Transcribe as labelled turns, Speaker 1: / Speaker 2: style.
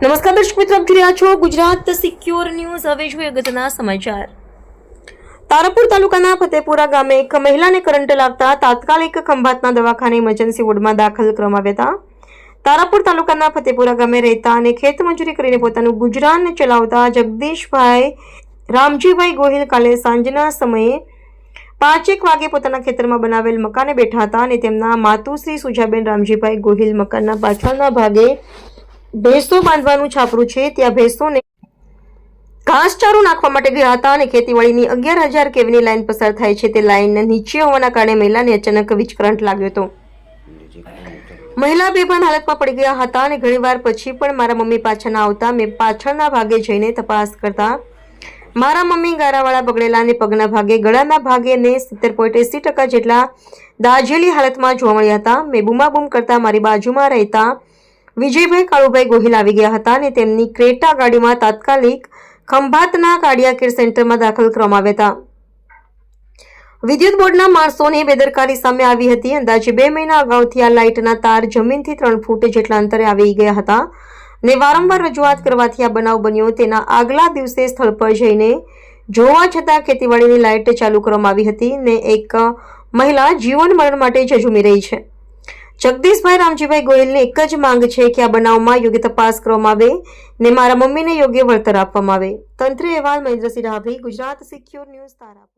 Speaker 1: નમસ્કાર દર્શક મિત્રો, આપ જોઈ રહ્યા છો ગુજરાત સિક્યોર ન્યૂઝ। હવે જોઈએ અગત્યના સમાચાર। તારાપુર તાલુકાના ફતેપુરા ગામે એક મહિલાને કરંટ લાગતા તાત્કાલિક ખંભાતના દવાખાને ઇમરજન્સી વોર્ડમાં દાખલ કરવામાં આવ્યા હતા। તારાપુર તાલુકાના ફતેપુરા ગામે રહેતા અને ખેતમજૂરી કરીને પોતાનું ગુજરાન ચલાવતા જગદીશભાઈ રામજીભાઈ ગોહિલ કાલે સાંજના સમયે 5:01 વાગે પોતાના ખેતરમાં બનાવેલ મકાને બેઠા હતા અને તેમના માતુશ્રી સુજાબેન રામજીભાઈ ગોહિલ મકાનના પાછળના ભાગે ભેંસો બાંધવાનું છાપરું છે ત્યાં ભેંસોને ઘાસચારો નાખવા માટે ગયા હતા અને ખેતીવાડીની 11,000 કેવીની લાઈન પસાર થાય છે તે લાઈન નીચે હોવાના કારણે મહિલાને અચાનક વીજ કરંટ લાગ્યો હતો। મહિલા બેભાન હાલતમાં પડી ગયા હતા અને ઘણીવાર પછી પણ મારા મમ્મી પાછા ના આવતા મેં પાછળના ભાગે જઈને તપાસ કરતા મારા મમ્મી ગારાવાળા બગડેલા અને પગના ભાગે ગળાના ભાગે અને 70.80% જેટલા દાઝેલી હાલતમાં જોવા મળ્યા હતા। મેં બૂમાબૂમ કરતા મારી બાજુમાં રહેતા વિજયભાઈ કાળુભાઈ ગોહિલ આવી ગયા હતા અને તેમની ક્રેટા ગાડીમાં તાત્કાલિક ખંભાતના કાર્ડિયા કેર સેન્ટરમાં દાખલ કરવામાં આવ્યા હતા। વિદ્યુત બોર્ડના માણસોની બેદરકારી સામે આવી હતી। અંદાજે 2 મહિના અગાઉથી આ લાઇટના તાર જમીનથી 3 ફૂટ જેટલા અંતરે આવી ગયા હતા અને વારંવાર રજૂઆત કરવાથી આ બનાવ બન્યો। તેના આગલા દિવસે સ્થળ પર જઈને જોવા છતાં ખેતીવાડીની લાઇટ ચાલુ કરવામાં આવી હતી ને એક મહિલા જીવન મરણ માટે ઝઝૂમી રહી છે। જગદીશભાઈ રામજીભાઈ ગોહિલની એક જ માંગ છે કે આ બનાવમાં યોગ્ય તપાસ કરવામાં આવે ને મારા મમ્મીને યોગ્ય વળતર આપવામાં આવે। તંત્રી અહેવાલ મહેન્દ્રસિંહ ડાભી, ગુજરાત સિક્યોર ન્યૂઝ, તારાપુર।